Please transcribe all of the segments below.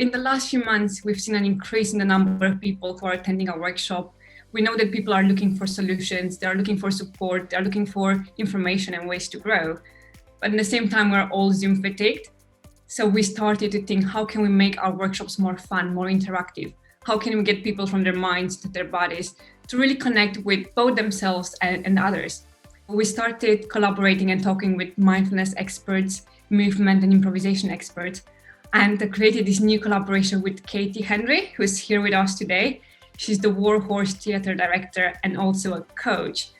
in the last few months, we've seen an increase in the number of people who are attending our workshop. We know that people are looking for solutions, they're looking for support, they're looking for information and ways to grow. But at the same time, we're all Zoom fatigued. So we started to think, how can we make our workshops more fun, more interactive? How can we get people from their minds to their bodies to really connect with both themselves and others? We started collaborating and talking with mindfulness experts, movement and improvisation experts, and created this new collaboration with Katie Henry, who's here with us today. She's the Warhorse Theatre Director and also a coach.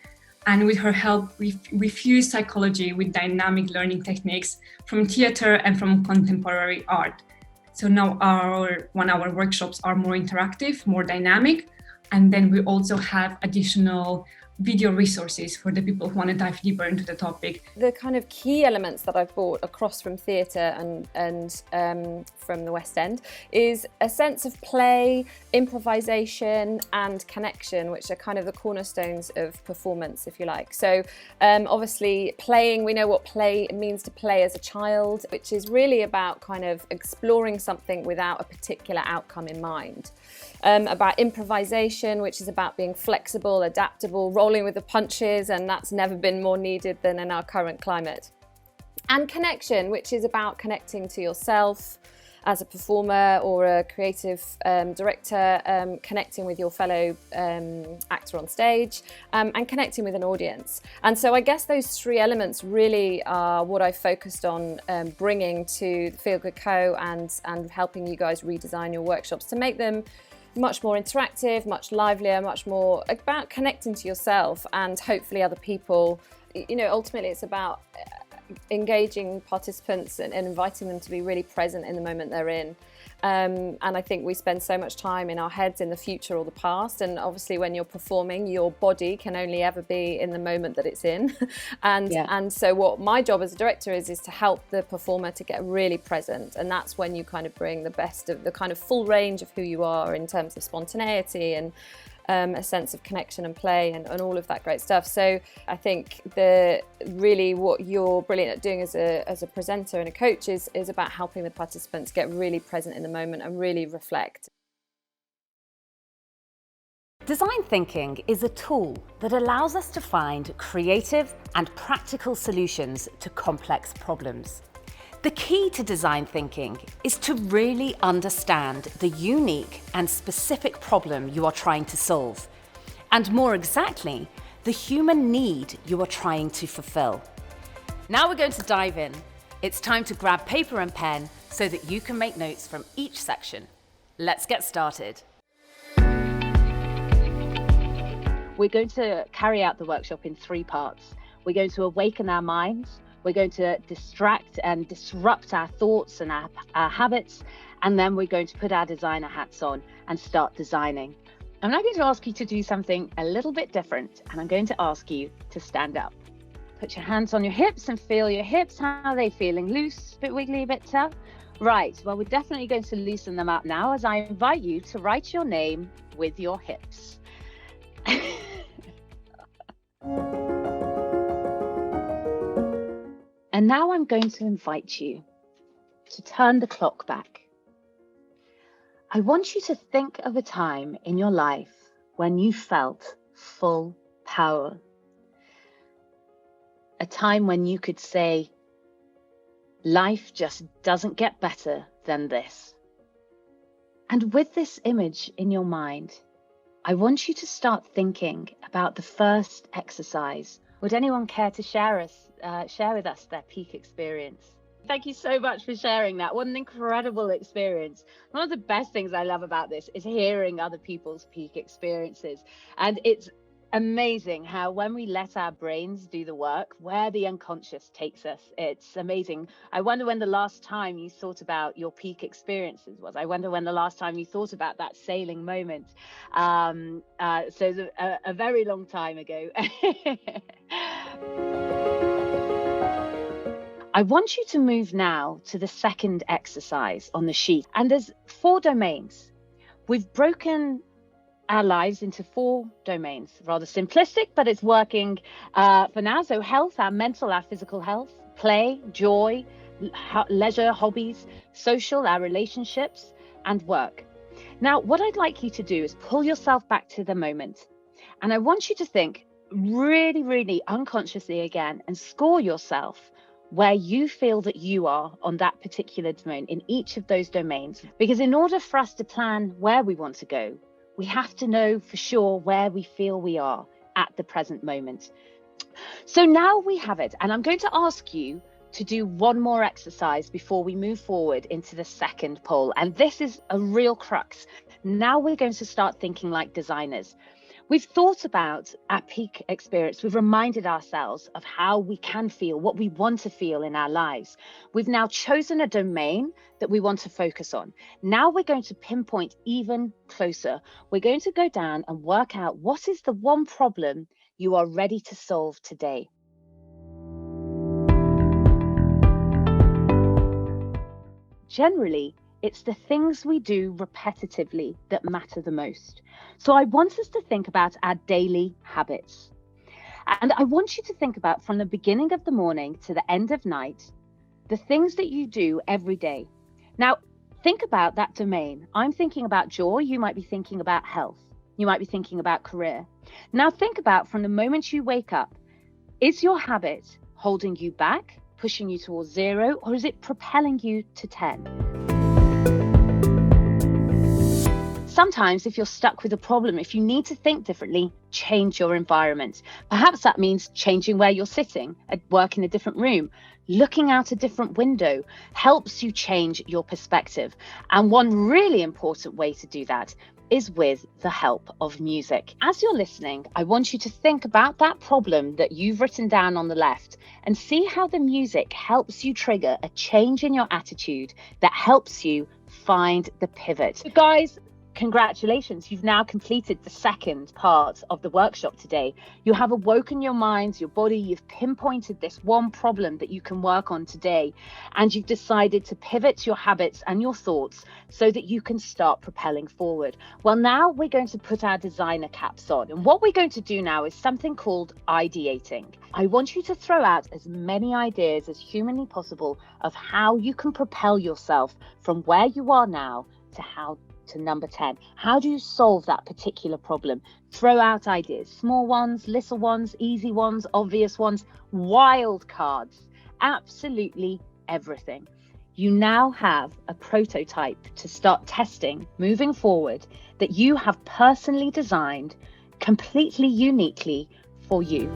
And with her help, we fuse psychology with dynamic learning techniques from theatre and from contemporary art. So now our 1 hour workshops are more interactive, more dynamic. And then we also have additional video resources for the people who want to dive deeper into the topic. The kind of key elements that I've brought across from theatre and from the West End is a sense of play, improvisation and connection, which are kind of the cornerstones of performance, if you like. So obviously playing, we know what play means to play as a child, which is really about kind of exploring something without a particular outcome in mind. About improvisation, which is about being flexible, adaptable, rolling with the punches, and that's never been more needed than in our current climate. And connection, which is about connecting to yourself as a performer or a creative director, connecting with your fellow actor on stage, and connecting with an audience. And so I guess those three elements really are what I focused on bringing to FeelGoodCo and helping you guys redesign your workshops to make them much more interactive, much livelier, much more about connecting to yourself and hopefully other people. You know, ultimately it's about engaging participants and inviting them to be really present in the moment they're in. And I think we spend so much time in our heads in the future or the past, and obviously when you're performing, your body can only ever be in the moment that it's in. And so what my job as a director is to help the performer to get really present, and that's when you kind of bring the best of the kind of full range of who you are in terms of spontaneity and a sense of connection and play and all of that great stuff. So I think really what you're brilliant at doing as a presenter and a coach is about helping the participants get really present in the moment and really reflect. Design thinking is a tool that allows us to find creative and practical solutions to complex problems. The key to design thinking is to really understand the unique and specific problem you are trying to solve, and more exactly, the human need you are trying to fulfill. Now we're going to dive in. It's time to grab paper and pen so that you can make notes from each section. Let's get started. We're going to carry out the workshop in 3 parts. We're going to awaken our minds. We're going to distract and disrupt our thoughts and our habits, and then we're going to put our designer hats on and start designing. I'm now going to ask you to do something a little bit different, and I'm going to ask you to stand up. Put your hands on your hips and feel your hips. How are they feeling? Loose, a bit wiggly, a bit tough? Right, well, we're definitely going to loosen them up now as I invite you to write your name with your hips. And now I'm going to invite you to turn the clock back. I want you to think of a time in your life when you felt full power. A time when you could say, life just doesn't get better than this. And with this image in your mind, I want you to start thinking about the first exercise. Would anyone care to share with us their peak experience? Thank you so much for sharing that. What an incredible experience. One of the best things I love about this is hearing other people's peak experiences. And it's amazing how when we let our brains do the work, where the unconscious takes us. It's amazing. I wonder when the last time you thought about your peak experiences was. I wonder when the last time you thought about that sailing moment. So a very long time ago. I want you to move now to the second exercise on the sheet. And there's 4 domains. We've broken our lives into 4 domains. Rather simplistic, but it's working for now. So health, our mental, our physical health, play, joy, leisure, hobbies, social, our relationships, and work. Now, what I'd like you to do is pull yourself back to the moment. And I want you to think really, really unconsciously again and score yourself where you feel that you are on that particular domain in each of those domains. Because in order for us to plan where we want to go, we have to know for sure where we feel we are at the present moment. So now we have it, and I'm going to ask you to do one more exercise before we move forward into the second poll. And this is a real crux. Now we're going to start thinking like designers. We've thought about our peak experience. We've reminded ourselves of how we can feel, what we want to feel in our lives. We've now chosen a domain that we want to focus on. Now we're going to pinpoint even closer. We're going to go down and work out what is the one problem you are ready to solve today. Generally, it's the things we do repetitively that matter the most. So I want us to think about our daily habits. And I want you to think about from the beginning of the morning to the end of night, the things that you do every day. Now, think about that domain. I'm thinking about joy. You might be thinking about health. You might be thinking about career. Now think about from the moment you wake up, is your habit holding you back, pushing you towards 0, or is it propelling you to 10? Sometimes if you're stuck with a problem, if you need to think differently, change your environment. Perhaps that means changing where you're sitting, at work in a different room, looking out a different window helps you change your perspective. And one really important way to do that is with the help of music. As you're listening, I want you to think about that problem that you've written down on the left and see how the music helps you trigger a change in your attitude that helps you find the pivot. So guys, congratulations, you've now completed the second part of the workshop today. You have awoken your minds, your body, you've pinpointed this one problem that you can work on today, and you've decided to pivot your habits and your thoughts so that you can start propelling forward. Well, now we're going to put our designer caps on, and what we're going to do now is something called ideating. I want you to throw out as many ideas as humanly possible of how you can propel yourself from where you are now to number 10. How do you solve that particular problem? Throw out ideas, small ones, little ones, easy ones, obvious ones, wild cards, absolutely everything. You now have a prototype to start testing moving forward that you have personally designed completely uniquely for you.